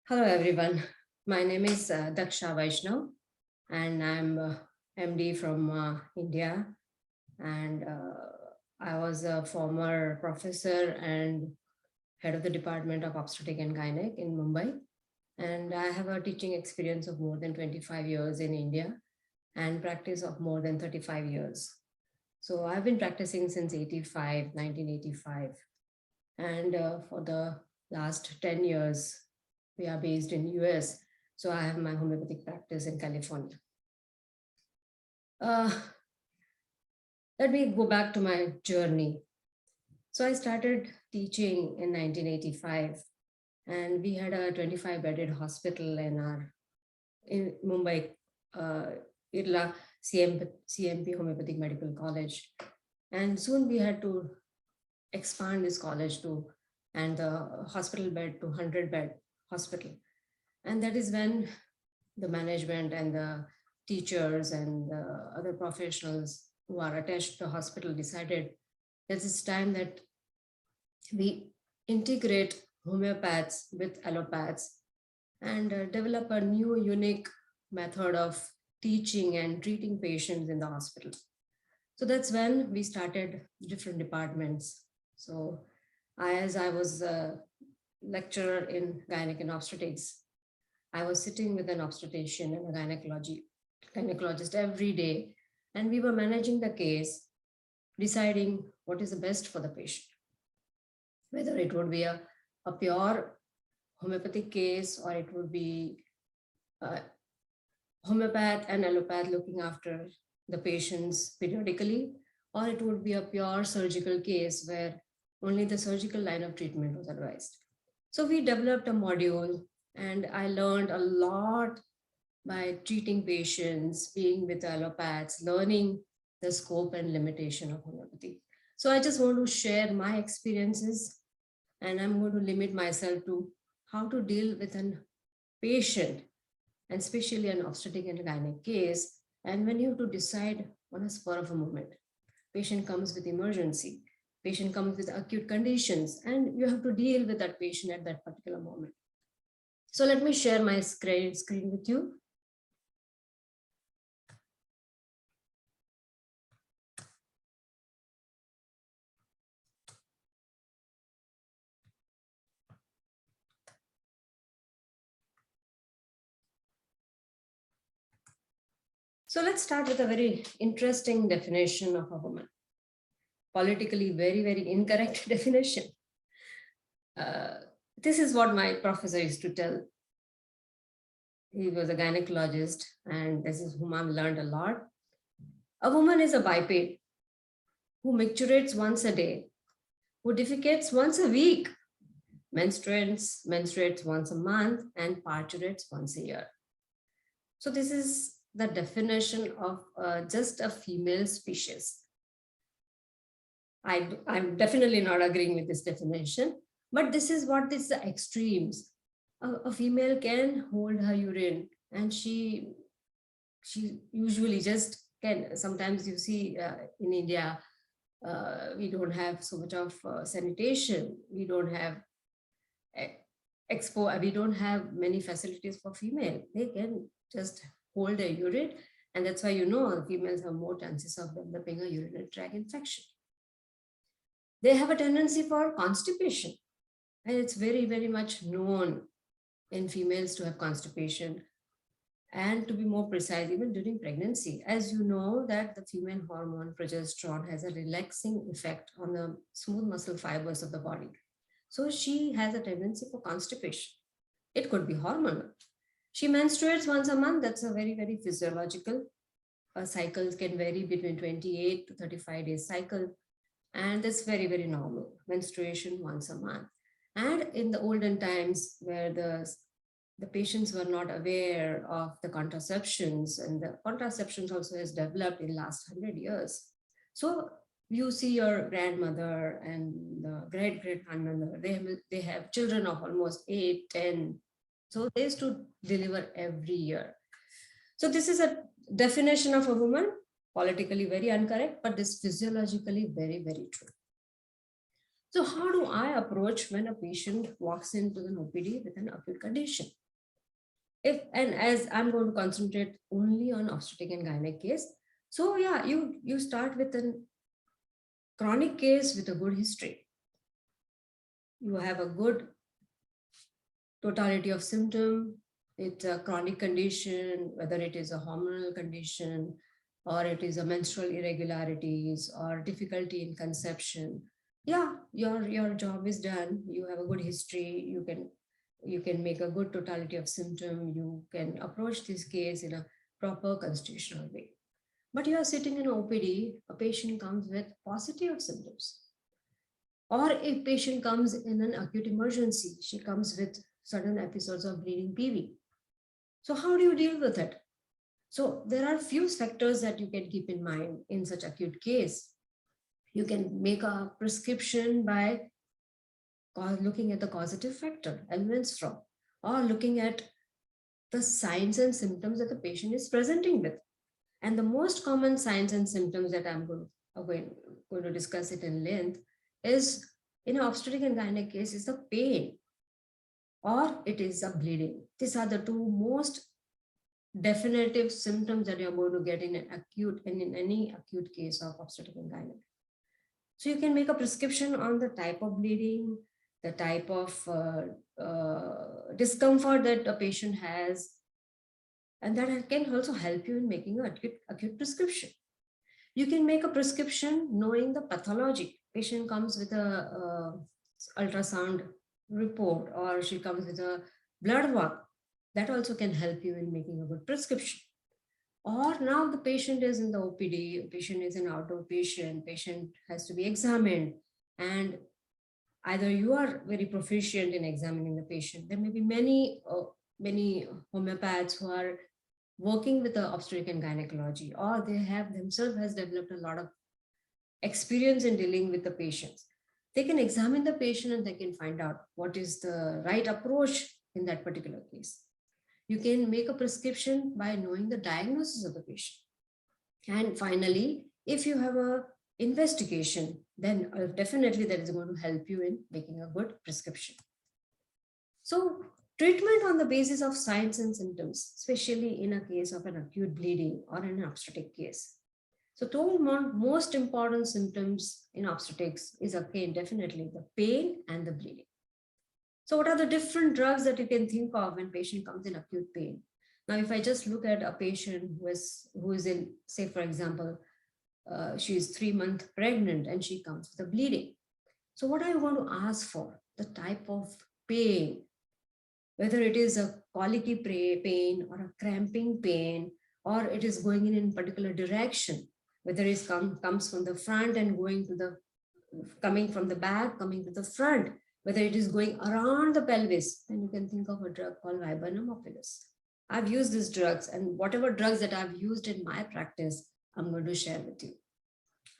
Hello, everyone. My name is Daksha Vaishnav, and I'm MD from India. And I was a former professor and head of the Department of Obstetric and Gynec in Mumbai. And I have a teaching experience of more than 25 years in India and practice of more than 35 years. So I've been practicing since 1985. And for the last 10 years, we are based in US. So I have my homeopathic practice in California. Uh, Let me go back to my journey. So I started teaching in 1985, and we had a 25-bedded hospital in Mumbai, Irla CMP Homeopathic Medical College. And soon we had to expand this college and the hospital bed to 100-bed hospital. And that is when the management and the teachers and the other professionals who are attached to the hospital decided that it's time that we integrate homeopaths with allopaths and develop a new unique method of teaching and treating patients in the hospital. So that's when we started different departments. So as I was a lecturer in gynec and obstetrics, I was sitting with an obstetrician and a gynecologist every day, and we were managing the case, deciding what is the best for the patient, whether it would be a pure homeopathic case or it would be a homeopath and allopath looking after the patients periodically, or it would be a pure surgical case where only the surgical line of treatment was advised. So we developed a module, and I learned a lot by treating patients, being with allopaths, learning the scope and limitation of homeopathy. So I just want to share my experiences, and I'm going to limit myself to how to deal with a patient, and especially an obstetric and gynec case. And when you have to decide on a spur of a moment, patient comes with emergency, patient comes with acute conditions, and you have to deal with that patient at that particular moment. So let me share my screen with you. So let's start with a very interesting definition of a woman. Politically very, very incorrect definition. This is what my professor used to tell. He was a gynecologist, and this is whom I've learned a lot. A woman is a biped who menstruates once a day, who defecates once a week, menstruates once a month, and parturates once a year. So this is the definition of just a female species. I'm definitely not agreeing with this definition, but this is what is the extremes. A female can hold her urine, and she usually just can. Sometimes you see in India, we don't have so much of sanitation. We don't have we don't have many facilities for female. They can just hold their urine, and that's why females have more chances of developing a urinary tract infection. They have a tendency for constipation, and it's very, very much known in females to have constipation. And to be more precise, even during pregnancy, as you know that the female hormone progesterone has a relaxing effect on the smooth muscle fibers of the body. So she has a tendency for constipation. It could be hormonal. She menstruates once a month. That's a very, very physiological. Cycles can vary between 28 to 35 days cycle. And that's very, very normal. Menstruation once a month. And in the olden times where the patients were not aware of the contraceptions, and the contraceptions also has developed in the last 100 years. So you see your grandmother and the great-great-grandmother, they have children of almost 8, 10. So they used to deliver every year. So this is a definition of a woman, politically very incorrect, but this physiologically very, very true. So how do I approach when a patient walks into an OPD with an acute condition? If and as I'm going to concentrate only on obstetric and gynec case, so yeah, you start with a chronic case with a good history. You have a good totality of symptom. It's a chronic condition, whether it is a hormonal condition or it is a menstrual irregularities or difficulty in conception. Yeah, your job is done. You have a good history. You can make a good totality of symptom. You can approach this case in a proper constitutional way. But you are sitting in OPD, a patient comes with positive symptoms. Or if patient comes in an acute emergency, she comes with sudden episodes of bleeding PV. So how do you deal with it? So there are few factors that you can keep in mind in such acute case. You can make a prescription by looking at the causative factor, elements from, or looking at the signs and symptoms that the patient is presenting with. And the most common signs and symptoms that going to discuss it in length is in an obstetric and gynec case is the pain or it is a bleeding. These are the two most definitive symptoms that you're going to get in an acute and in any acute case of obstetric and gynec. So you can make a prescription on the type of bleeding, the type of discomfort that a patient has, and that can also help you in making an acute prescription. You can make a prescription knowing the pathology. Patient comes with a ultrasound report or she comes with a blood work. That also can help you in making a good prescription. Or now the patient is in the OPD, patient is an outdoor patient has to be examined, and either you are very proficient in examining the patient. There may be many homeopaths who are working with the obstetric and gynecology, or they have themselves has developed a lot of experience in dealing with the patients. They can examine the patient and they can find out what is the right approach in that particular case. You can make a prescription by knowing the diagnosis of the patient. And finally, if you have a investigation, then definitely that is going to help you in making a good prescription. So treatment on the basis of signs and symptoms, especially in a case of an acute bleeding or an obstetric case. So two most important symptoms in obstetrics is again definitely the pain and the bleeding. So what are the different drugs that you can think of when patient comes in acute pain? Now, if I just look at a patient who is in, say, for example, she is 3 months pregnant and she comes with a bleeding. So what are you going to ask for? The type of pain, whether it is a colicky pain or a cramping pain, or it is going in particular direction, whether it comes from the front and coming from the back, coming to the front, whether it is going around the pelvis, then you can think of a drug called Viburnum Opulus. I've used these drugs, and whatever drugs that I've used in my practice, I'm going to share with you.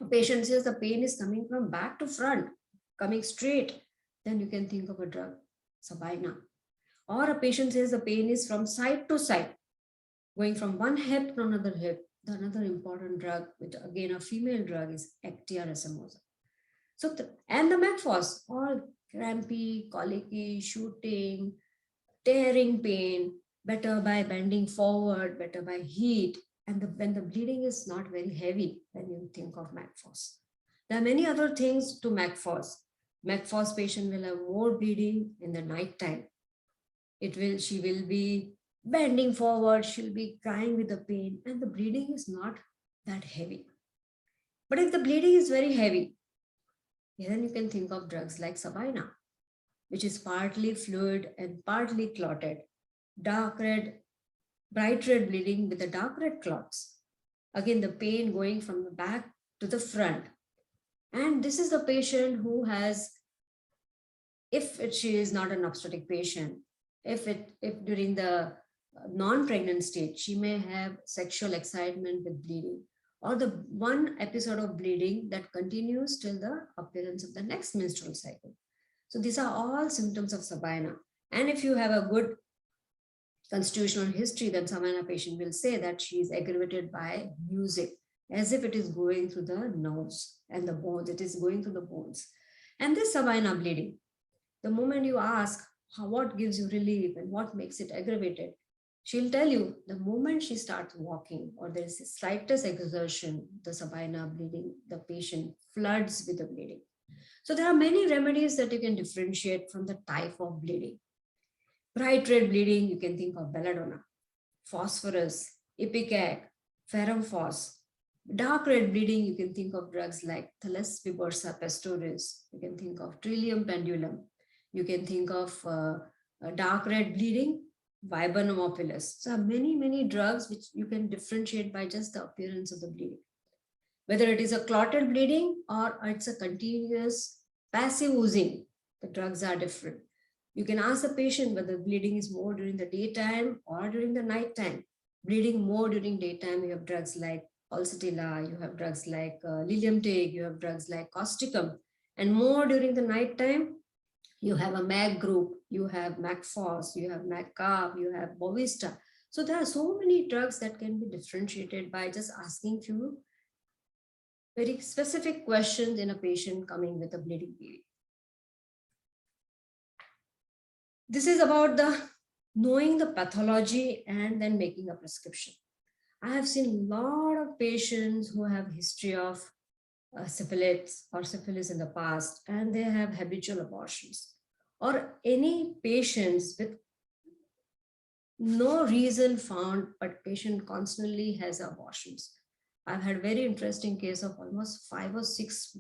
A patient says the pain is coming from back to front, coming straight, then you can think of a drug, Sabina. Or a patient says the pain is from side to side, going from one hip to another hip. Another important drug, which again a female drug, is Actia racemosa. So, and the Macphos, all crampy, colicky, shooting, tearing pain, better by bending forward, better by heat. And when the bleeding is not very heavy, then you think of Macphos. There are many other things to Macphos. Macphos patient will have more bleeding in the night time. She will be bending forward, she'll be crying with the pain, and the bleeding is not that heavy. But if the bleeding is very heavy, then you can think of drugs like Sabina, which is partly fluid and partly clotted, dark red, bright red bleeding with the dark red clots. Again, the pain going from the back to the front. And this is the patient who has, she is not an obstetric patient, if during the non-pregnant state, she may have sexual excitement with bleeding, or the one episode of bleeding that continues till the appearance of the next menstrual cycle. So these are all symptoms of Sabina. And if you have a good constitutional history, then Sabina patient will say that she is aggravated by music, as if it is going through the nerves and the bones. It is going through the bones. And this sabina bleeding, the moment you ask what gives you relief and what makes it aggravated, she'll tell you the moment she starts walking or there is the slightest exertion, the sabina bleeding, the patient floods with the bleeding. So there are many remedies that you can differentiate from the type of bleeding. Bright red bleeding, you can think of belladonna, phosphorus, ipecac, ferrum phos. Dark red bleeding, you can think of drugs like Thales pastoris. You can think of Trillium pendulum. You can think of dark red bleeding, Viburnum opulus. So many drugs which you can differentiate by just the appearance of the bleeding. Whether it is a clotted bleeding or it's a continuous passive oozing, the drugs are different. You can ask the patient whether bleeding is more during the daytime or during the nighttime. Bleeding more during daytime, you have drugs like Pulsatilla, you have drugs like Lilium-Tig, you have drugs like Causticum. And more during the nighttime, you have a MAG group, you have MACPHOS, you have MACCAB, you have Bovista. So there are so many drugs that can be differentiated by just asking few very specific questions in a patient coming with a bleeding period. This is about the knowing the pathology and then making a prescription. I have seen a lot of patients who have history of syphilis or syphilis in the past, and they have habitual abortions, or any patients with no reason found, but patient constantly has abortions. I've had very interesting case of almost 5 or 6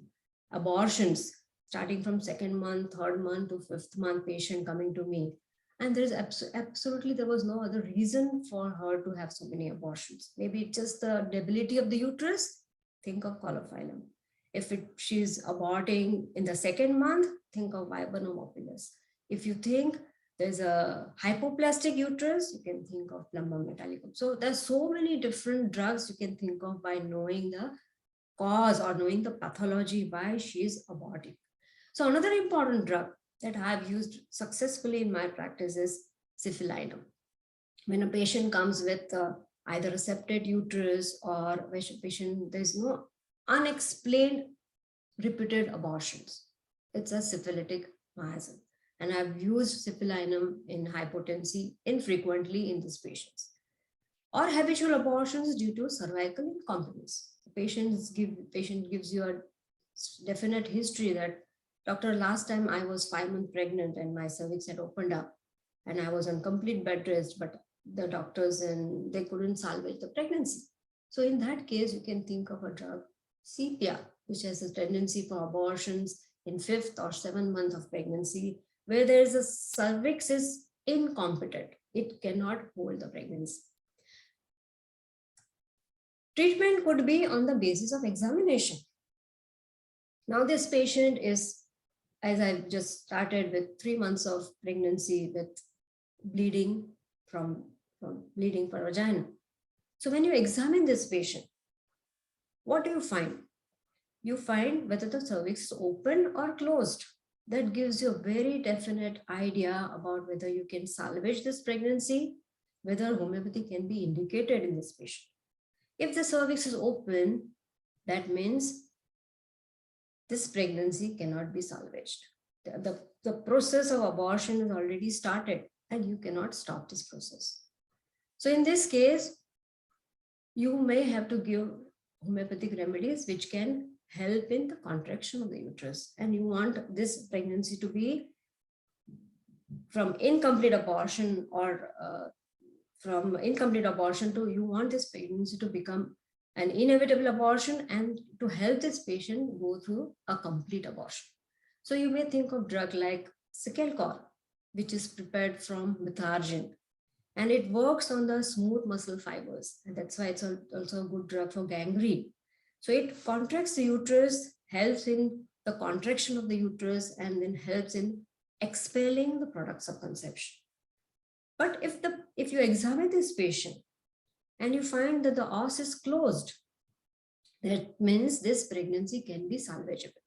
abortions, starting from 2nd month, 3rd month to 5th month patient coming to me. And there is absolutely, there was no other reason for her to have so many abortions. Maybe it's just the debility of the uterus, think of coliphylum. If she's aborting in the 2nd month, think of Viburnum opulus. If you think there's a hypoplastic uterus, you can think of Plumbum metallicum. So there's so many different drugs you can think of by knowing the cause or knowing the pathology why she's aborting. So another important drug that I have used successfully in my practice is Cifalinum. When a patient comes with either a septate uterus or patient, there's no unexplained repeated abortions, it's a syphilitic miasm. And I've used Cifalinum in hypotension infrequently in these patients. Or habitual abortions due to cervical incompetence. The patient gives you a definite history that, doctor, last time I was 5 months pregnant and my cervix had opened up and I was on complete bed rest, but the doctors and they couldn't salvage the pregnancy. So in that case, you can think of a drug, Sepia, which has a tendency for abortions in 5th or 7th month of pregnancy, where there is a cervix is incompetent. It cannot hold the pregnancy. Treatment could be on the basis of examination. Now this patient is, as I've just started, with 3 months of pregnancy with bleeding from bleeding for vagina. So when you examine this patient, what do you find? You find whether the cervix is open or closed. That gives you a very definite idea about whether you can salvage this pregnancy, whether homeopathy can be indicated in this patient. If the cervix is open, that means this pregnancy cannot be salvaged. The process of abortion is already started and you cannot stop this process. So in this case, you may have to give homeopathic remedies which can help in the contraction of the uterus. And you want this pregnancy to be from incomplete abortion or from incomplete abortion to you want this pregnancy to become an inevitable abortion and to help this patient go through a complete abortion. So you may think of drug like Cicalcor, which is prepared from methargin, and it works on the smooth muscle fibers. And that's why it's also a good drug for gangrene. So it contracts the uterus, helps in the contraction of the uterus, and then helps in expelling the products of conception. But if you examine this patient and you find that the os is closed, that means this pregnancy can be salvageable.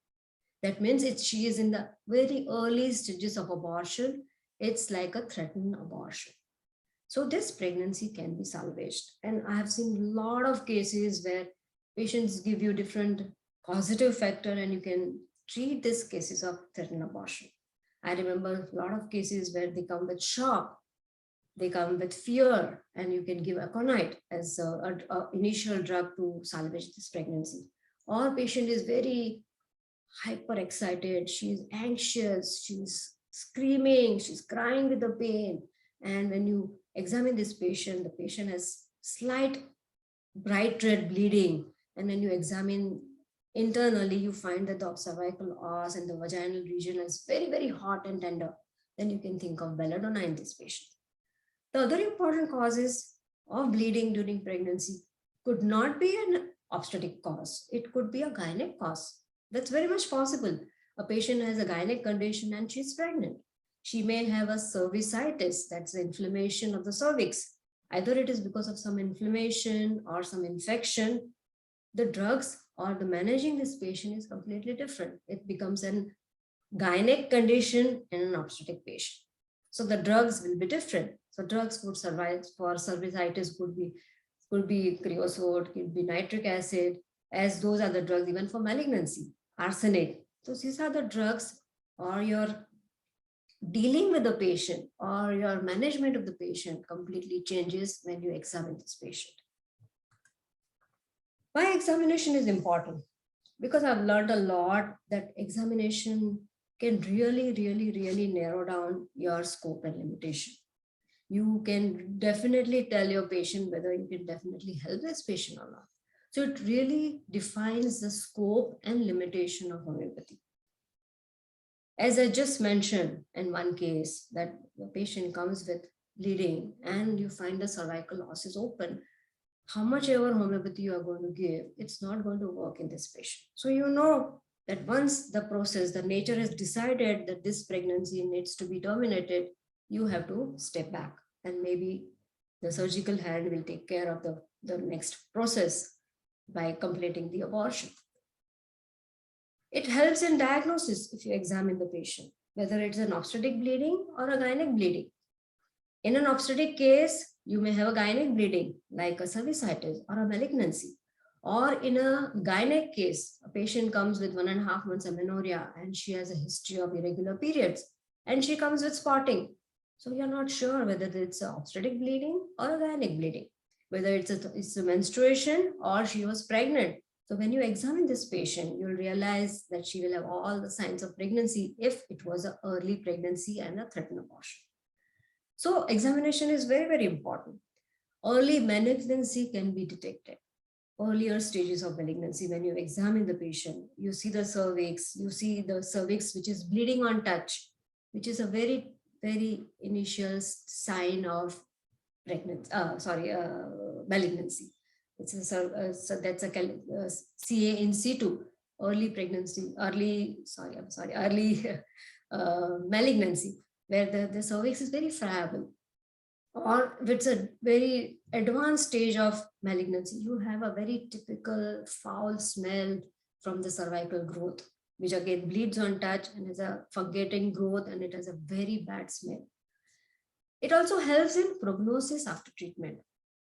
That means she is in the very early stages of abortion. It's like a threatened abortion. So this pregnancy can be salvaged. And I have seen a lot of cases where patients give you different causative factor and you can treat these cases of threatened abortion. I remember a lot of cases where they come with shock, they come with fear, and you can give aconite as an initial drug to salvage this pregnancy. Or patient is very hyper excited, she's anxious, she's screaming, she's crying with the pain. And when you examine this patient, the patient has slight bright red bleeding. And when you examine internally, you find that the cervical os and the vaginal region is very, very hot and tender. Then you can think of belladonna in this patient. The other important causes of bleeding during pregnancy could not be an obstetric cause. It could be a gynec cause. That's very much possible. A patient has a gynec condition and she's pregnant. She may have a cervicitis, that's the inflammation of the cervix. Either it is because of some inflammation or some infection. The drugs or the managing this patient is completely different. It becomes an gynec condition in an obstetric patient. So the drugs will be different. So drugs would survive for cervicitis could be creosote, could be nitric acid, as those are the drugs even for malignancy, arsenic. So these are the drugs, or your dealing with the patient or your management of the patient completely changes when you examine this patient. Why examination is important? Because I've learned a lot that examination can really narrow down your scope and limitation. You can definitely tell your patient whether you can definitely help this patient or not. So it really defines the scope and limitation of homeopathy. As I just mentioned in one case, that the patient comes with bleeding and you find the cervical os is open, how much ever homeopathy you are going to give, it's not going to work in this patient. So you know that once the process, the nature has decided that this pregnancy needs to be terminated, you have to step back, and maybe the surgical hand will take care of the next process by completing the abortion. It helps in diagnosis if you examine the patient, whether it's an obstetric bleeding or a gynec bleeding. In an obstetric case, you may have a gynec bleeding like a cervicitis or a malignancy. Or in a gynec case, a patient comes with 1.5 months amenorrhea and she has a history of irregular periods and she comes with spotting. So you're not sure whether it's an obstetric bleeding or a gynec bleeding, whether it's a menstruation or she was pregnant. So when you examine this patient, you'll realize that she will have all the signs of pregnancy if it was an early pregnancy and a threatened abortion. So examination is very important. Early malignancy can be detected. Earlier stages of malignancy, when you examine the patient, you see the cervix, which is bleeding on touch, which is a very initial sign of malignancy. It's that's a CA in situ, early malignancy, where the cervix is very friable. Or if it's a very advanced stage of malignancy, you have a very typical foul smell from the cervical growth, which again bleeds on touch and has a forgetting growth, and it has a very bad smell. It also helps in prognosis after treatment.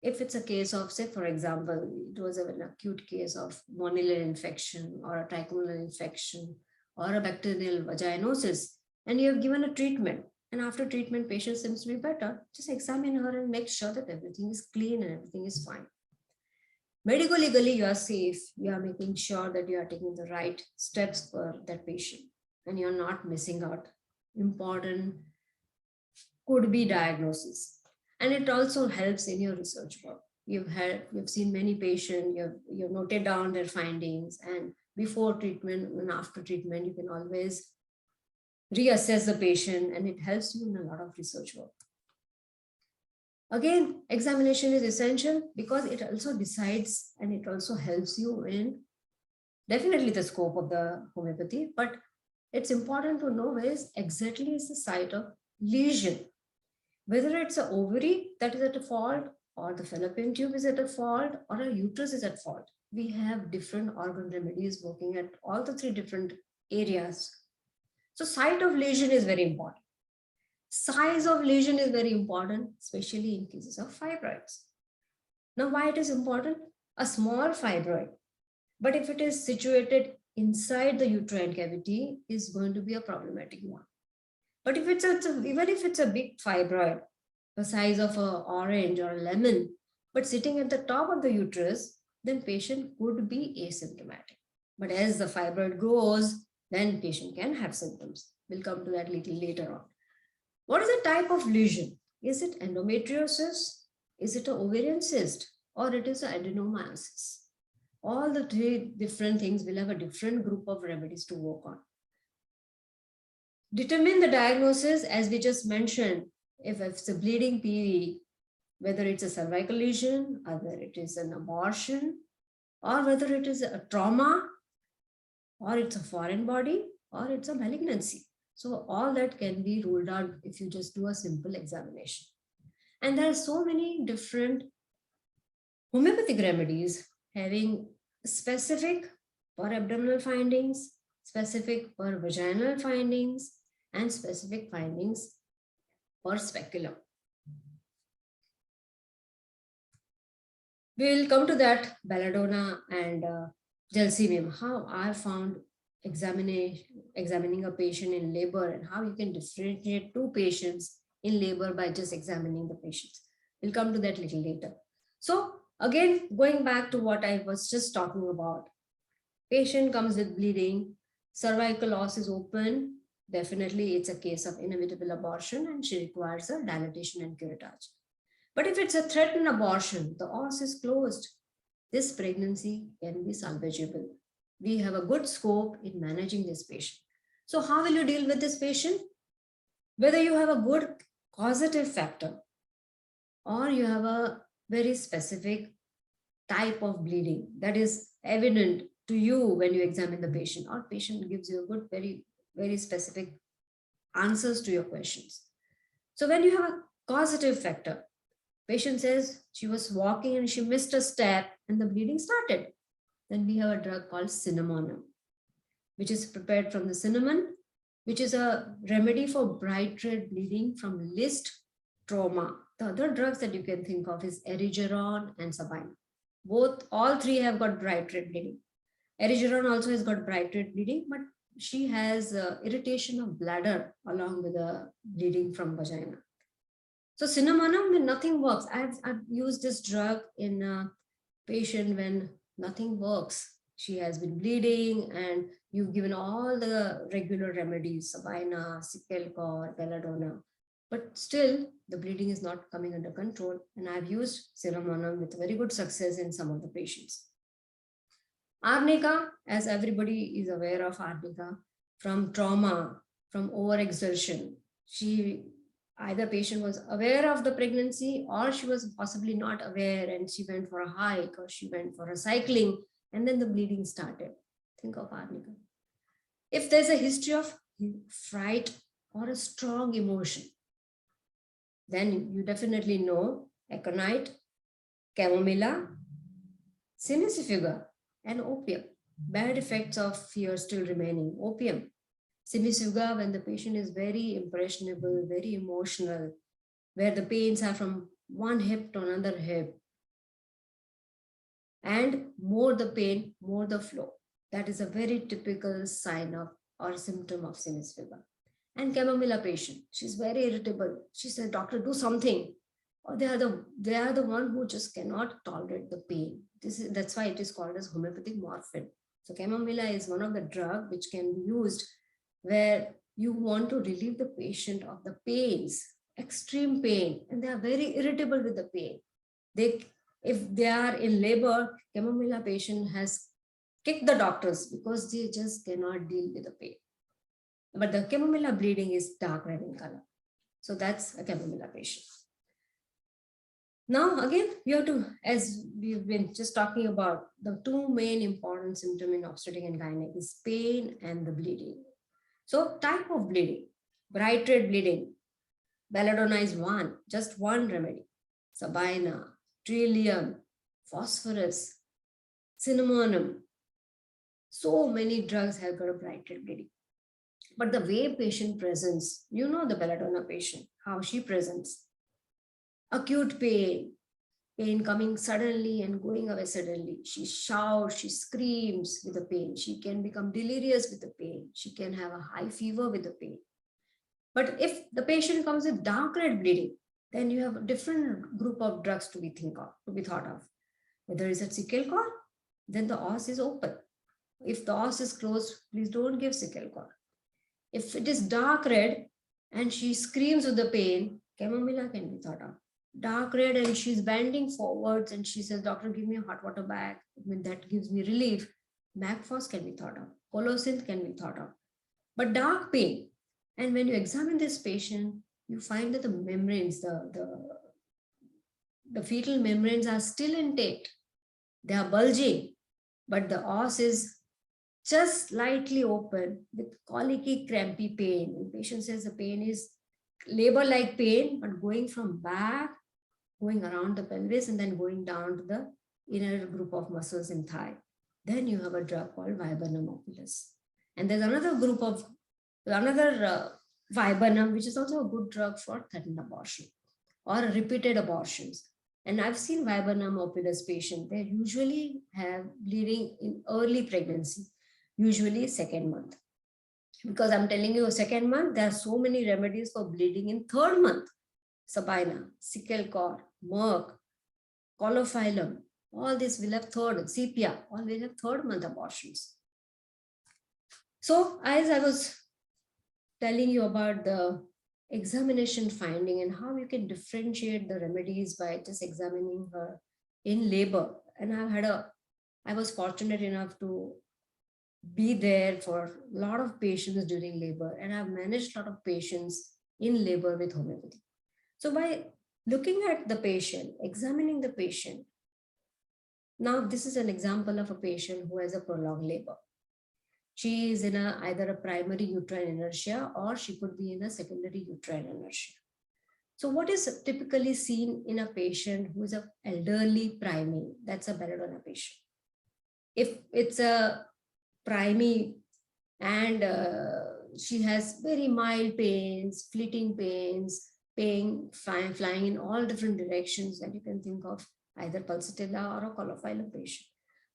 If it's a case of, say, for example, it was an acute case of mononil infection or a trichomonal infection or a bacterial vaginosis, and you have given a treatment, and after treatment, patient seems to be better, just examine her and make sure that everything is clean and everything is fine. Medico-legally, you are safe. You are making sure that you are taking the right steps for that patient and you're not missing out important could be diagnosis. And it also helps in your research work. You've seen many patients, you've noted down their findings, and before treatment and after treatment, you can always reassess the patient, and it helps you in a lot of research work. Again, examination is essential because it also decides and it also helps you in definitely the scope of the homeopathy, but it's important to know where exactly is the site of lesion. Whether it's an ovary that is at fault, or the fallopian tube is at fault, or a uterus is at fault. We have different organ remedies working at all the three different areas. So site of lesion is very important. Size of lesion is very important, especially in cases of fibroids. Now, why it is important? A small fibroid, but if it is situated inside the uterine cavity is going to be a problematic one. But if even if it's a big fibroid, the size of an orange or a lemon, but sitting at the top of the uterus, then patient could be asymptomatic. But as the fibroid grows, then patient can have symptoms. We'll come to that little later on. What is the type of lesion? Is it endometriosis? Is it an ovarian cyst? Or it is an adenomyosis? All the three different things will have a different group of remedies to work on. Determine the diagnosis, as we just mentioned, if it's a bleeding PV, whether it's a cervical lesion, whether it is an abortion, or whether it is a trauma, or it's a foreign body, or it's a malignancy. So all that can be ruled out if you just do a simple examination. And there are so many different homeopathic remedies having specific for abdominal findings, specific for vaginal findings, and specific findings for speculum. We will come to that, belladonna and gelsemium, how I found examining a patient in labor and how you can differentiate two patients in labor by just examining the patients. We'll come to that a little later. So again, going back to what I was just talking about, patient comes with bleeding, cervical os is open, definitely it's a case of inevitable abortion and she requires a dilatation and curettage. But if it's a threatened abortion, the os is closed, this pregnancy can be salvageable. We have a good scope in managing this patient. So how will you deal with this patient? Whether you have a good causative factor or you have a very specific type of bleeding that is evident to you when you examine the patient, or patient gives you a good, very specific answers to your questions. So when you have a causative factor, patient says she was walking and she missed a step and the bleeding started. Then we have a drug called cinnamonum, which is prepared from the cinnamon, which is a remedy for bright red bleeding from list trauma. The other drugs that you can think of is erigeron and sabina. All three have got bright red bleeding. Erigeron also has got bright red bleeding, but she has irritation of bladder along with the bleeding from vagina. So cinnamonum, when nothing works, I've used this drug in a patient when nothing works. She has been bleeding and you've given all the regular remedies, sabina, Cicalcor, belladonna, but still the bleeding is not coming under control. And I've used cinnamonum with very good success in some of the patients. Arnica, as everybody is aware of arnica, from trauma, from overexertion, either patient was aware of the pregnancy or she was possibly not aware and she went for a hike or she went for a cycling and then the bleeding started. Think of arnica. If there's a history of fright or a strong emotion, then you definitely know aconite, chamomilla, cimicifuga, and opium. Bad effects of fear still remaining. Opium. Cimicifuga, when the patient is very impressionable, very emotional, where the pains are from one hip to another hip. And more the pain, more the flow. That is a very typical sign of or symptom of cimicifuga. And chamomilla patient, she's very irritable. She said, doctor, do something. Or they are the one who just cannot tolerate the pain. That's why it is called as homeopathic morphine. So chamomilla is one of the drug which can be used where you want to relieve the patient of the pains, extreme pain, and they are very irritable with the pain. If they are in labor, chamomilla patient has kicked the doctors because they just cannot deal with the pain. But the chamomilla bleeding is dark red in color. So that's a chamomilla patient. Now, again, you have to, as we've been just talking about, the two main important symptoms in obstetric and gynec is pain and the bleeding. So type of bleeding, bright red bleeding, belladonna is just one remedy. Sabina, trillium, phosphorus, cinnamonum. So many drugs have got a bright red bleeding. But the way patient presents, you know the belladonna patient, how she presents. Acute pain, pain coming suddenly and going away suddenly. She shouts, she screams with the pain. She can become delirious with the pain. She can have a high fever with the pain. But if the patient comes with dark red bleeding, then you have a different group of drugs to be thought of. Whether it's a sickle cord, then the os is open. If the os is closed, please don't give sickle cord. If it is dark red and she screams with the pain, chamomilla can be thought of. Dark red and she's bending forwards and she says, doctor, give me a hot water bag. I mean, that gives me relief. Magphos can be thought of. Colocin can be thought of. But dark pain, and when you examine this patient, you find that the membranes, the fetal membranes are still intact. They are bulging, but the os is just slightly open with colicky crampy pain. The patient says the pain is labor-like pain, but going from back, going around the pelvis, and then going down to the inner group of muscles in thigh. Then you have a drug called Viburnum opulus. And there's another group of, Viburnum, which is also a good drug for threatened abortion or repeated abortions. And I've seen Viburnum opulus patients, they usually have bleeding in early pregnancy, usually second month. Because I'm telling you, second month, there are so many remedies for bleeding in third month. Sabina, sickle cord, Merck, Colophyllum, all this will have third, sepia, all will have third month abortions. So as I was telling you about the examination finding and how you can differentiate the remedies by just examining her in labor. And I was fortunate enough to be there for a lot of patients during labor, and I've managed a lot of patients in labor with homeopathy. So by looking at the patient, examining the patient, now this is an example of a patient who has a prolonged labor. She is in either a primary uterine inertia or she could be in a secondary uterine inertia. So what is typically seen in a patient who is an elderly priming? That's a belladonna patient. If it's a priming and she has very mild pains, fleeting pains, pain flying in all different directions that you can think of, either pulsatilla or a Colophyllum patient.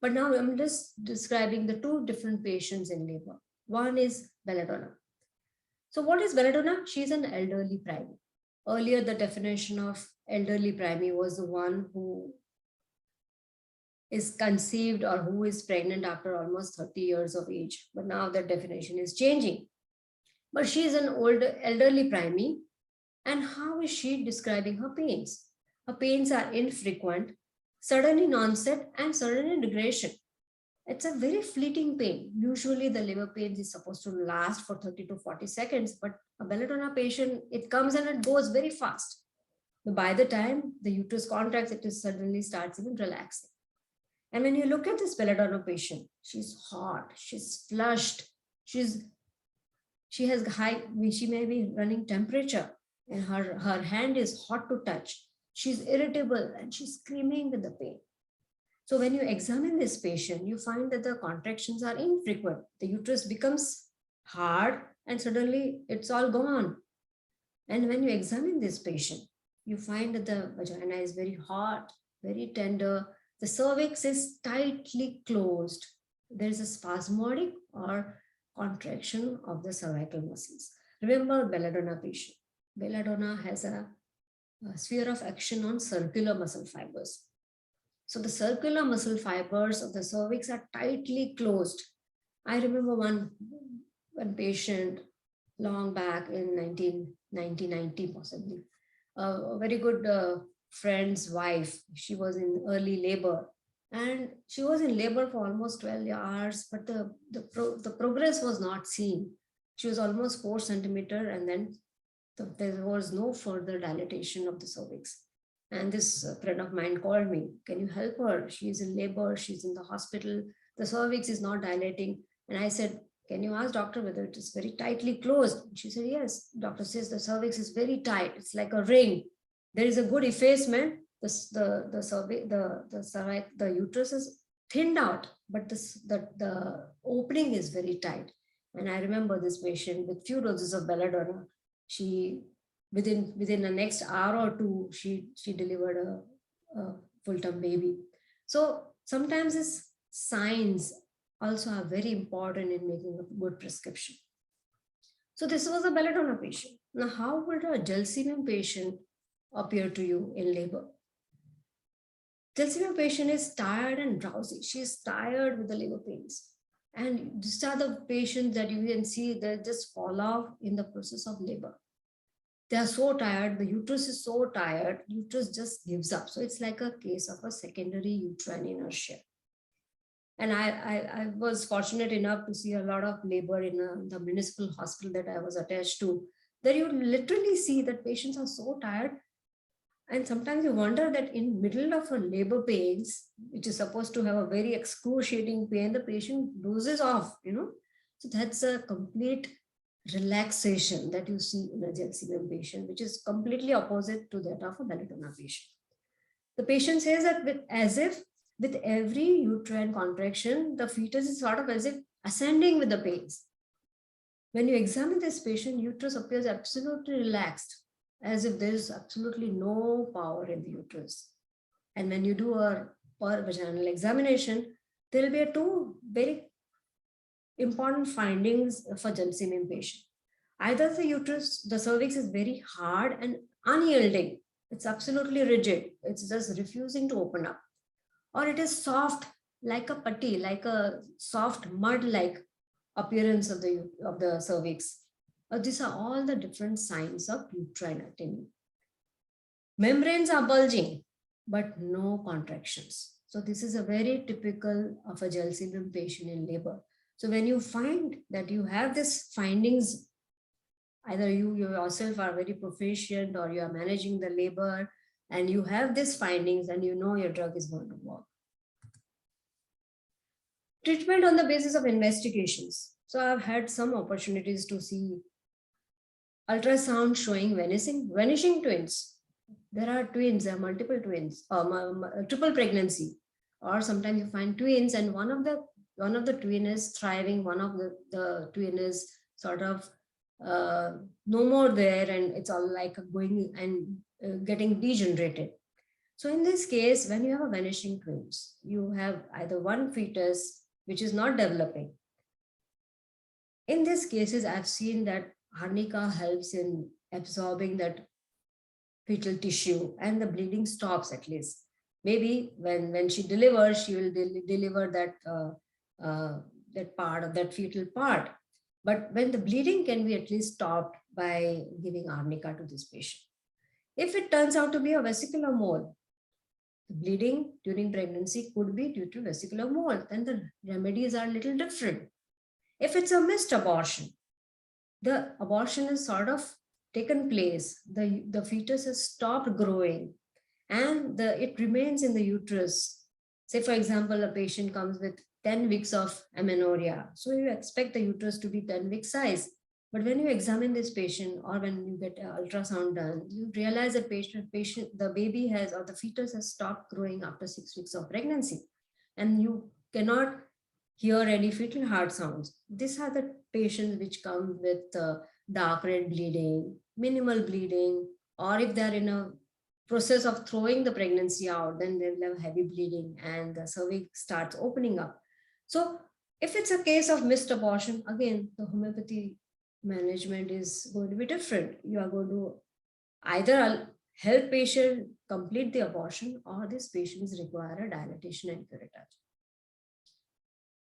But now I'm just describing the two different patients in labor. One is belladonna. So what is belladonna? She's an elderly priming. Earlier, the definition of elderly priming was the one who is conceived or who is pregnant after almost 30 years of age. But now the definition is changing. But she is an older elderly priming. And how is she describing her pains? Her pains are infrequent, sudden in onset, and sudden in regression. It's a very fleeting pain. Usually the labor pain is supposed to last for 30 to 40 seconds, but a belladonna patient, it comes and it goes very fast. By the time the uterus contracts, it suddenly starts even relaxing. And when you look at this belladonna patient, she's hot, she's flushed, she has high, she may be running temperature, and her hand is hot to touch. She's irritable and she's screaming with the pain. So when you examine this patient, you find that the contractions are infrequent. The uterus becomes hard and suddenly it's all gone. And when you examine this patient, you find that the vagina is very hot, very tender. The cervix is tightly closed. There is a spasmodic or contraction of the cervical muscles. Remember belladonna patient. Belladonna has a sphere of action on circular muscle fibers. So the circular muscle fibers of the cervix are tightly closed. I remember one patient long back in 1990 possibly, a very good friend's wife. She was in early labor and she was in labor for almost 12 hours, but the progress was not seen. She was almost 4 centimeter and then there was no further dilatation of the cervix. And this friend of mine called me, can you help her? She's in labor, she's in the hospital, the cervix is not dilating. And I said, can you ask doctor whether it is very tightly closed? She said, yes. Doctor says the cervix is very tight. It's like a ring. There is a good effacement. The uterus is thinned out, but the opening is very tight. And I remember this patient with few doses of belladonna. She within the next hour or two, she delivered a full-term baby. So sometimes this signs also are very important in making a good prescription. So this was a belladonna patient. Now, how would a gelsemium patient appear to you in labor? Gelsemium patient is tired and drowsy. She is tired with the labor pains. And these are the patients that you can see that just fall off in the process of labor. They are so tired, the uterus is so tired, uterus just gives up. So it's like a case of a secondary uterine inertia. And I was fortunate enough to see a lot of labor in the municipal hospital that I was attached to. There you literally see that patients are so tired. And sometimes you wonder that in middle of a labor pains, which is supposed to have a very excruciating pain, the patient dozes off, So that's a complete relaxation that you see in a gelsemium patient, which is completely opposite to that of a belladonna patient. The patient says that as if with every uterine contraction, the fetus is sort of as if ascending with the pains. When you examine this patient, uterus appears absolutely relaxed, as if there is absolutely no power in the uterus. And when you do a per vaginal examination, there will be two very important findings for gelsemium patient. Either the uterus, the cervix is very hard and unyielding. It's absolutely rigid. It's just refusing to open up. Or it is soft like a putty, like a soft mud-like appearance of the cervix. These are all the different signs of uterine atony. Membranes are bulging, but no contractions. So this is a very typical of a gelsemium patient in labor. So when you find that you have these findings, either you yourself are very proficient or you are managing the labor and you have these findings and you know your drug is going to work. Treatment on the basis of investigations. So I've had some opportunities to see ultrasound showing vanishing twins. There are twins, there are multiple twins, triple pregnancy, or sometimes you find twins and one of the twin is thriving, one of the twin is sort of no more there, and it's all like going and getting degenerated. So in this case, when you have a vanishing twins, you have either one fetus which is not developing. In these cases, I've seen that arnica helps in absorbing that fetal tissue and the bleeding stops at least. Maybe when she delivers, she will deliver that part of that fetal part. But when the bleeding can be at least stopped by giving arnica to this patient. If it turns out to be a vesicular mole, the bleeding during pregnancy could be due to vesicular mole, then the remedies are a little different. If it's a missed abortion, the abortion is sort of taken place, the fetus has stopped growing and it remains in the uterus. Say, for example, a patient comes with 10 weeks of amenorrhea. So you expect the uterus to be 10 week size. But when you examine this patient or when you get an ultrasound done, you realize that the baby has or the fetus has stopped growing after 6 weeks of pregnancy. And you cannot hear any fetal heart sounds. These are the patients which come with dark red bleeding, minimal bleeding, or if they're in a process of throwing the pregnancy out, then they'll have heavy bleeding and the cervix starts opening up. So if it's a case of missed abortion, again, the homeopathy management is going to be different. You are going to either help patient complete the abortion or these patients require a dilatation and curettage.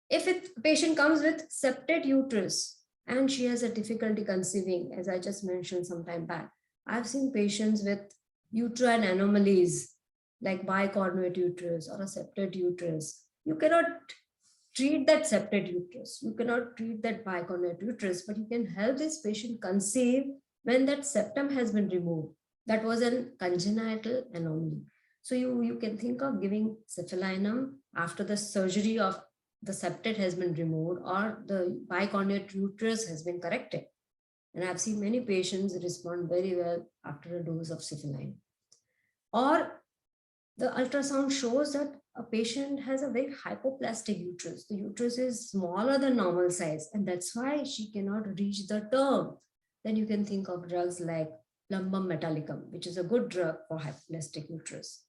If a patient comes with septate uterus and she has a difficulty conceiving, as I just mentioned some time back, I've seen patients with uterine anomalies like bicornuate uterus or a septate uterus. You cannot treat that septate uterus. You cannot treat that bicornuate uterus, but you can help this patient conceive when that septum has been removed. That was a congenital anomaly. So you can think of giving cephalalinum after the surgery of the septate has been removed or the bicornuate uterus has been corrected. And I've seen many patients respond very well after a dose of cephalalinum. Or the ultrasound shows that a patient has a very hypoplastic uterus. The uterus is smaller than normal size, and that's why she cannot reach the term. Then you can think of drugs like plumbum metallicum, which is a good drug for hypoplastic uterus.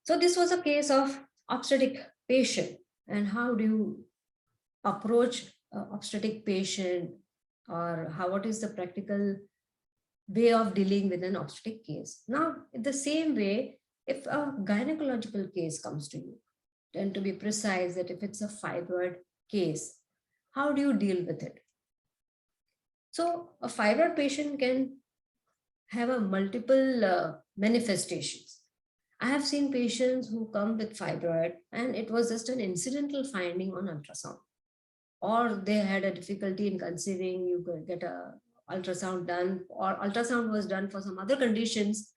So this was a case of obstetric patient. And how do you approach obstetric patient, or what is the practical way of dealing with an obstetric case? Now, in the same way, if a gynecological case comes to you, and to be precise, that if it's a fibroid case, how do you deal with it? So a fibroid patient can have a multiple manifestations. I have seen patients who come with fibroid and it was just an incidental finding on ultrasound, or they had a difficulty in conceiving. You could get a ultrasound done, or ultrasound was done for some other conditions,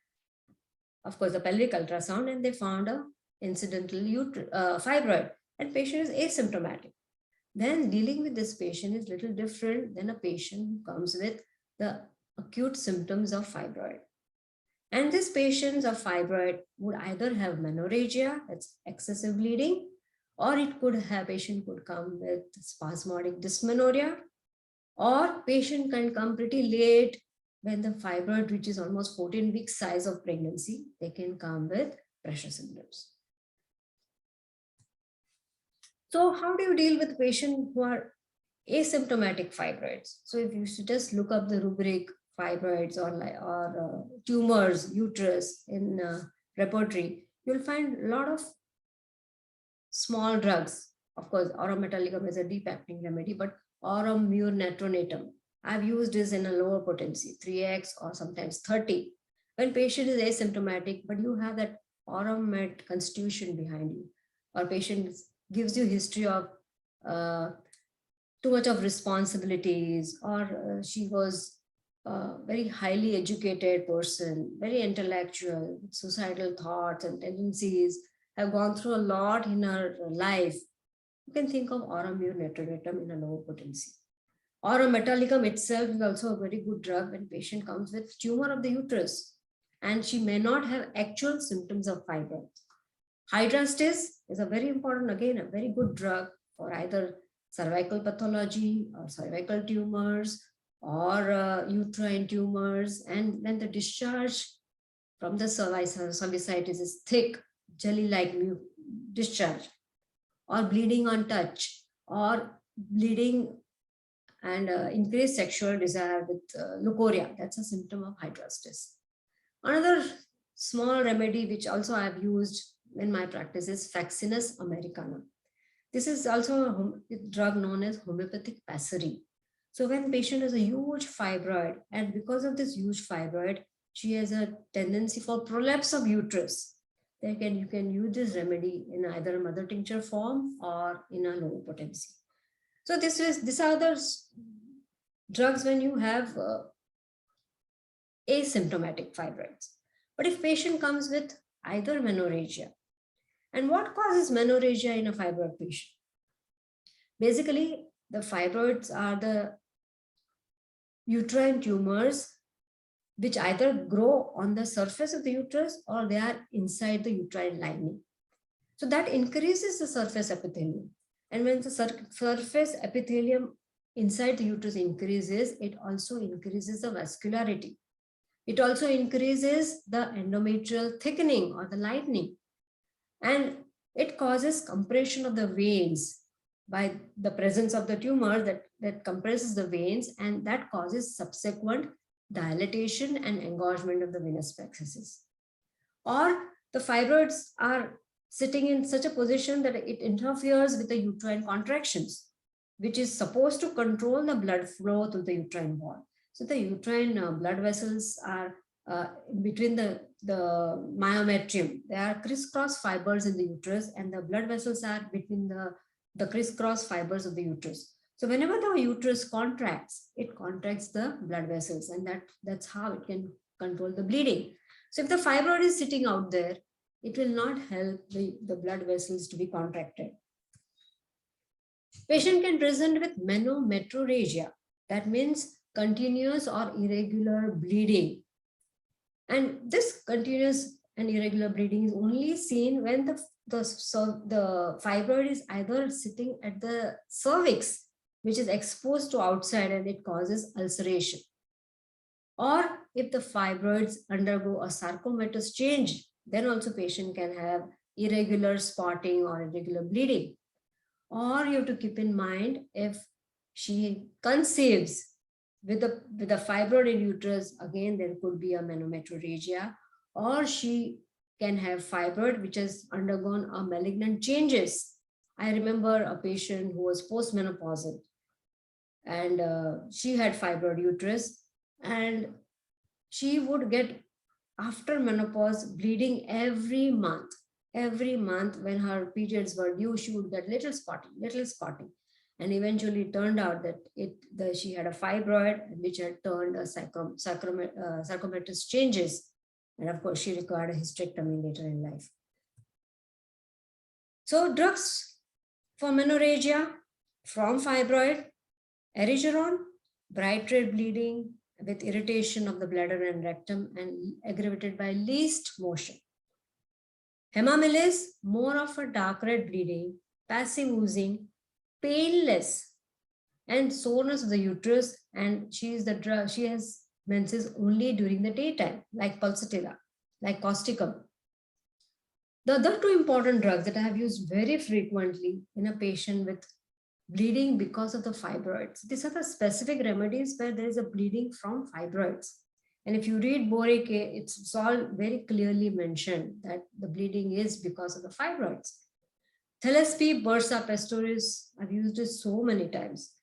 of course, the pelvic ultrasound, and they found a incidental fibroid, and patient is asymptomatic. Then dealing with this patient is little different than a patient who comes with the acute symptoms of fibroid. And these patients of fibroid would either have menorrhagia, that's excessive bleeding, or it could have, patient could come with spasmodic dysmenorrhea, or patient can come pretty late when the fibroid reaches almost 14 weeks size of pregnancy, they can come with pressure symptoms. So how do you deal with patients who are asymptomatic fibroids? So if you just look up the rubric fibroids or tumors, uterus in repertory, you'll find a lot of small drugs. Of course, aurum metallicum is a deep acting remedy, but aurum mur natronatum, I've used this in a lower potency, 3x or sometimes 30. When patient is asymptomatic, but you have that aurum met constitution behind you, or patient gives you history of too much of responsibilities, or she was a very highly educated person, very intellectual, suicidal thoughts and tendencies, have gone through a lot in her life, you can think of aurum mur natronatum in a low potency. Aurum metallicum itself is also a very good drug when patient comes with tumor of the uterus and she may not have actual symptoms of fibroid. Hydrastis is a very important, again, a very good drug for either cervical pathology or cervical tumors or uterine tumors. And when the discharge from the cervicitis is thick, jelly-like discharge, or bleeding on touch, or bleeding and increased sexual desire with leukorrhea, that's a symptom of hydrastis. Another small remedy which also I have used in my practice is Fraxinus americana. This is also a drug known as homeopathic pessary. So when patient has a huge fibroid, and because of this huge fibroid, she has a tendency for prolapse of uterus, you can use this remedy in either a mother tincture form or in a low potency. So these are the drugs when you have asymptomatic fibroids. But if patient comes with either menorrhagia, and what causes menorrhagia in a fibroid patient? Basically, the fibroids are the uterine tumors which either grow on the surface of the uterus or they are inside the uterine lining. So that increases the surface epithelium. And when the surface epithelium inside the uterus increases, it also increases the vascularity. It also increases the endometrial thickening or the lightening. And it causes compression of the veins by the presence of the tumor that compresses the veins, and that causes subsequent dilatation and engorgement of the venous plexuses. Or the fibroids are sitting in such a position that it interferes with the uterine contractions, which is supposed to control the blood flow through the uterine wall. So the uterine blood vessels are between the myometrium. There are crisscross fibers in the uterus, and the blood vessels are between the crisscross fibers of the uterus. So whenever the uterus contracts, it contracts the blood vessels, and that's how it can control the bleeding. So if the fibroid is sitting out there, it will not help the blood vessels to be contracted. Patient can present with menometrorrhagia. That means continuous or irregular bleeding. And this continuous and irregular bleeding is only seen when the fibroid is either sitting at the cervix, which is exposed to outside, and it causes ulceration. Or if the fibroids undergo a sarcomatous change, then also patient can have irregular spotting or irregular bleeding. Or you have to keep in mind, if she conceives with a fibroid in uterus, again, there could be a menometrorrhagia, or she can have fibroid which has undergone a malignant changes. I remember a patient who was postmenopausal, and she had fibroid uterus, and she would get, after menopause, bleeding every month. When her periods were due, she would get little spotting, and eventually it turned out that she had a fibroid which had turned a sarcomatous changes, and of course she required a hysterectomy later in life. So drugs for menorrhagia from fibroid: erigeron, bright red bleeding with irritation of the bladder and rectum and aggravated by least motion. Hemamilase, more of a dark red bleeding, passive oozing, painless, and soreness of the uterus. And she has menses only during the daytime, like pulsatilla, like causticum. The other two important drugs that I have used very frequently in a patient with bleeding because of the fibroids. These are the specific remedies where there is a bleeding from fibroids. And if you read Boric, it's all very clearly mentioned that the bleeding is because of the fibroids. Thelespi bursa pastoris, I've used it so many times.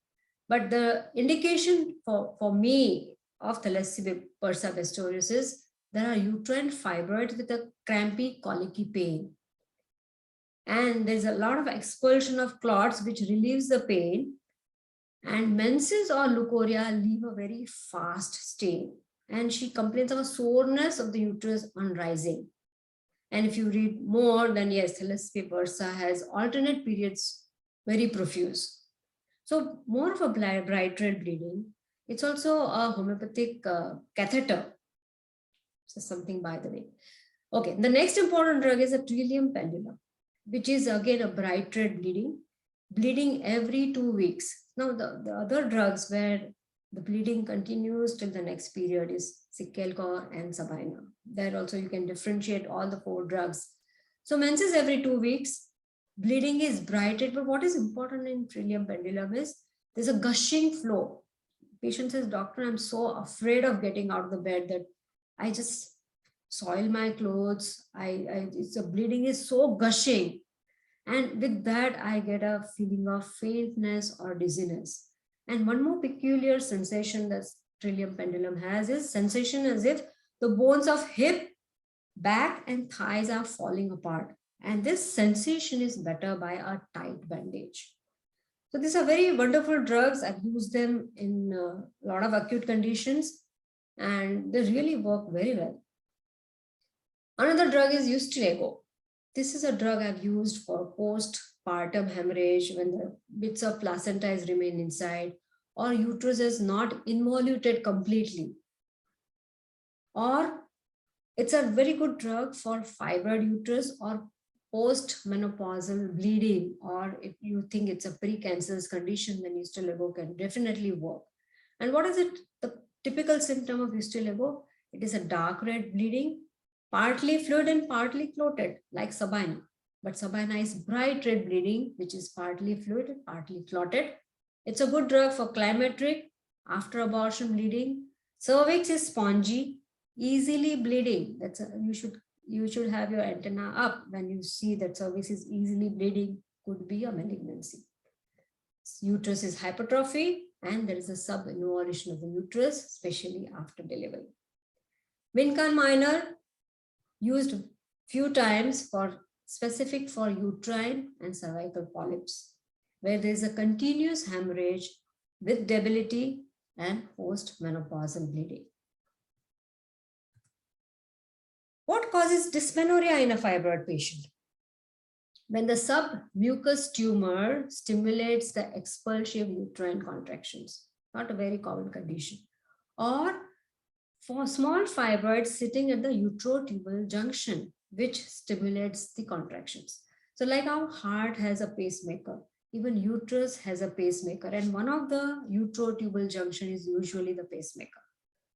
But the indication for me of Thelespi bursa pastoris is there are uterine fibroids with a crampy, colicky pain. And there's a lot of expulsion of clots which relieves the pain. And menses or leukorrhea leave a very fast stain. And she complains of a soreness of the uterus on rising. And if you read more, then yes, Thelespi bursa has alternate periods, very profuse. So more of a bright red bleeding. It's also a homeopathic catheter. So something by the way. Okay, the next important drug is a trillium pendulum, which is again a bright red bleeding every 2 weeks. Now, the other drugs where the bleeding continues till the next period is Cicalcor and Sabina. There also you can differentiate all the 4 drugs. So menses every 2 weeks, bleeding is bright red, but what is important in trillium pendulum is there's a gushing flow. Patient says, doctor, I'm so afraid of getting out of the bed that I just soil my clothes. It's a bleeding is so gushing. And with that, I get a feeling of faintness or dizziness. And one more peculiar sensation that trillium pendulum has is sensation as if the bones of hip, back, and thighs are falling apart. And this sensation is better by a tight bandage. So these are very wonderful drugs. I've used them in a lot of acute conditions, and they really work very well. Another drug is Ustiligo. This is a drug I've used for postpartum hemorrhage when the bits of placenta remain inside, or uterus is not involuted completely. Or it's a very good drug for fibroid uterus or post-menopausal bleeding, or if you think it's a precancerous condition, then Ustiligo can definitely work. And what is it? The typical symptom of Ustiligo? It is a dark red bleeding, partly fluid and partly clotted, like Sabina. But Sabina is bright red bleeding, which is partly fluid and partly clotted. It's a good drug for climacteric, after abortion bleeding. Cervix is spongy, easily bleeding. You should have your antenna up when you see that cervix is easily bleeding, could be a malignancy. Uterus is hypertrophy, and there is a subinvolution of the uterus, especially after delivery. Vincan minor, used few times for specific for uterine and cervical polyps, where there is a continuous hemorrhage with debility and post-menopausal bleeding. What causes dysmenorrhea in a fibroid patient? When the submucous tumor stimulates the expulsion of uterine contractions, not a very common condition, or for small fibroids sitting at the uterotubal junction, which stimulates the contractions. So like our heart has a pacemaker, even uterus has a pacemaker, and one of the uterotubal junction is usually the pacemaker.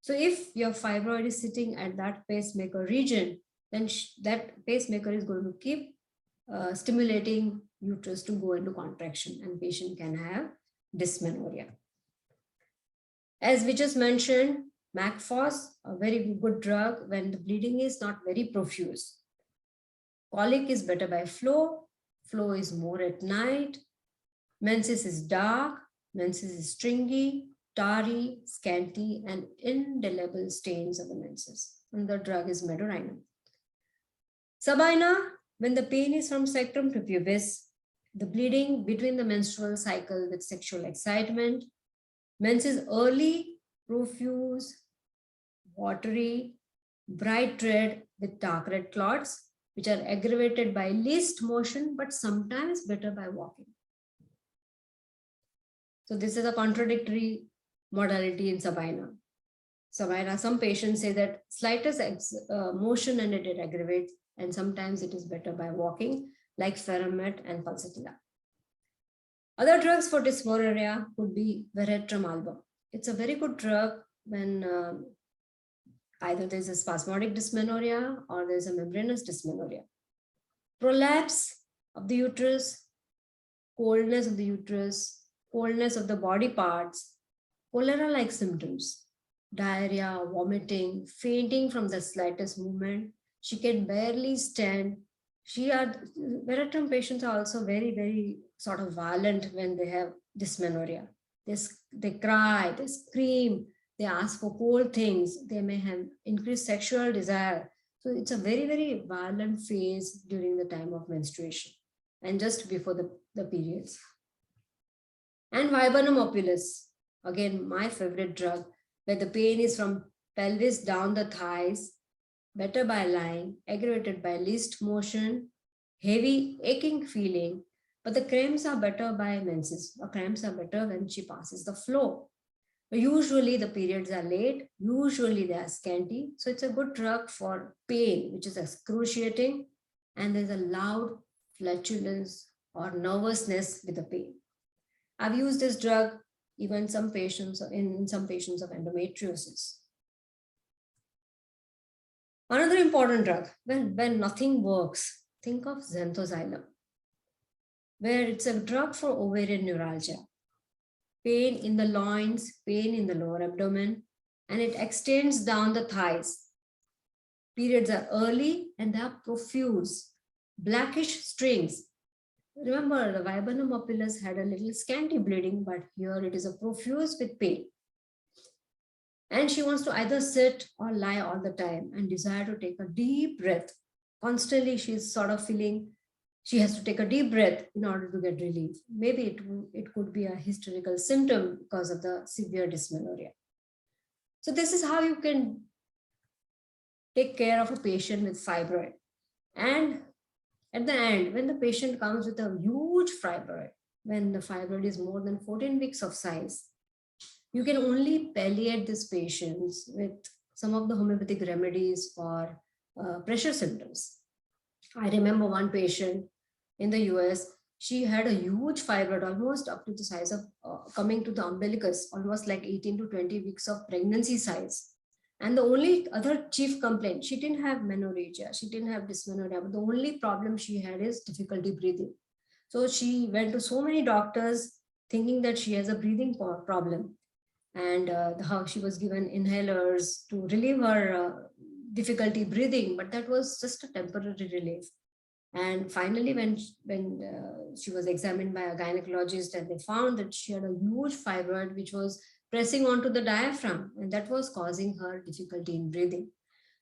So if your fibroid is sitting at that pacemaker region, then that pacemaker is going to keep stimulating uterus to go into contraction, and patient can have dysmenorrhea. As we just mentioned, Macphos, a very good drug when the bleeding is not very profuse. Colic is better by flow. Flow is more at night. Menses is dark. Menses is stringy, tarry, scanty, and indelible stains of the menses. And the drug is Medorinum. Sabina, when the pain is from sacrum to pubis, the bleeding between the menstrual cycle with sexual excitement, menses early, profuse, watery, bright red with dark red clots, which are aggravated by least motion, but sometimes better by walking. So this is a contradictory modality in Sabina. Sabina, some patients say that slightest motion and it aggravates, and sometimes it is better by walking, like Ferromet and Pulsatilla. Other drugs for dysmenorrhea could be Veratrum album. It's a very good drug when either there's a spasmodic dysmenorrhea or there's a membranous dysmenorrhea. Prolapse of the uterus, coldness of the uterus, coldness of the body parts, cholera-like symptoms, diarrhea, vomiting, fainting from the slightest movement. She can barely stand. Veratrum patients are also very, very sort of violent when they have dysmenorrhea. They cry, they scream, they ask for cold things, they may have increased sexual desire. So it's a very, very violent phase during the time of menstruation and just before the periods. And Viburnum opulus, again, my favorite drug, where the pain is from pelvis down the thighs, better by lying, aggravated by least motion, heavy aching feeling, but the cramps are better by menses. The cramps are better when she passes the flow. But usually the periods are late, usually they are scanty. So it's a good drug for pain, which is excruciating, and there's a loud flatulence or nervousness with the pain. I've used this drug even in some patients of endometriosis. Another important drug, when nothing works, think of Xanthoxylum, where it's a drug for ovarian neuralgia, pain in the loins, pain in the lower abdomen, and it extends down the thighs. Periods are early and they are profuse, blackish strings. Remember, the Viburnum opulus had a little scanty bleeding, but here it is a profuse with pain. And she wants to either sit or lie all the time and desire to take a deep breath. Constantly, she's sort of feeling she has to take a deep breath in order to get relief. Maybe it could be a hysterical symptom because of the severe dysmenorrhea. So this is how you can take care of a patient with fibroid. And at the end, when the patient comes with a huge fibroid, when the fibroid is more than 14 weeks of size, you can only palliate these patients with some of the homeopathic remedies for pressure symptoms. I remember one patient in the US, she had a huge fibroid, almost up to the size of coming to the umbilicus, almost like 18 to 20 weeks of pregnancy size. And the only other chief complaint, she didn't have menorrhagia, she didn't have dysmenorrhea, but the only problem she had is difficulty breathing. So she went to so many doctors thinking that she has a breathing problem. And how she was given inhalers to relieve her difficulty breathing, but that was just a temporary relief. And finally, when she was examined by a gynecologist, and they found that she had a huge fibroid which was pressing onto the diaphragm, and that was causing her difficulty in breathing.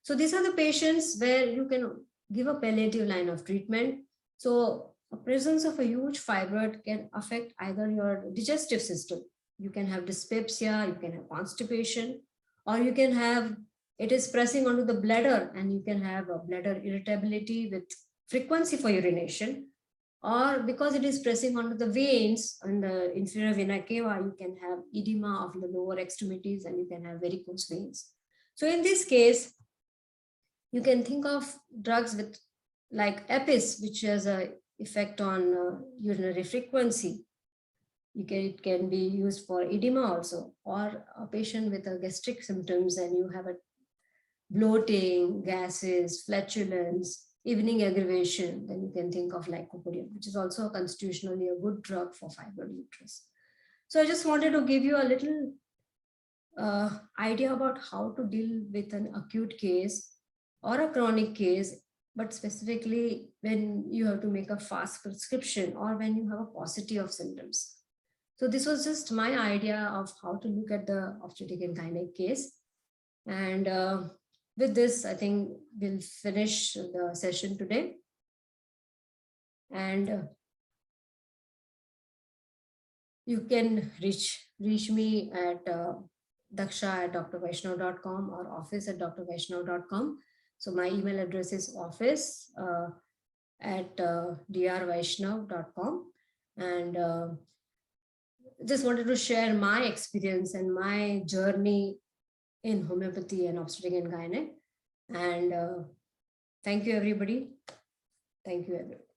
So these are the patients where you can give a palliative line of treatment. So a presence of a huge fibroid can affect either your digestive system. You can have dyspepsia, you can have constipation, or you can have, it is pressing onto the bladder and you can have a bladder irritability with frequency for urination, or because it is pressing onto the veins and the inferior vena cava, you can have edema of the lower extremities and you can have varicose veins. So in this case, you can think of drugs with like Apis, which has an effect on urinary frequency. It can be used for edema also, or a patient with a gastric symptoms and you have a bloating, gases, flatulence, evening aggravation, then you can think of lycopodium, which is also constitutionally a good drug for fibroid uterus. So I just wanted to give you a little idea about how to deal with an acute case or a chronic case, but specifically when you have to make a fast prescription or when you have a paucity of symptoms. So this was just my idea of how to look at the obstetric and gynec case. And with this, I think we'll finish the session today. And you can reach me at daksha@drvaishnav.com or office@drvaishnav.com. So my email address is office@drvaishnav.com. And just wanted to share my experience and my journey in homeopathy and obstetric and gynec. And thank you, everybody. Thank you, everyone.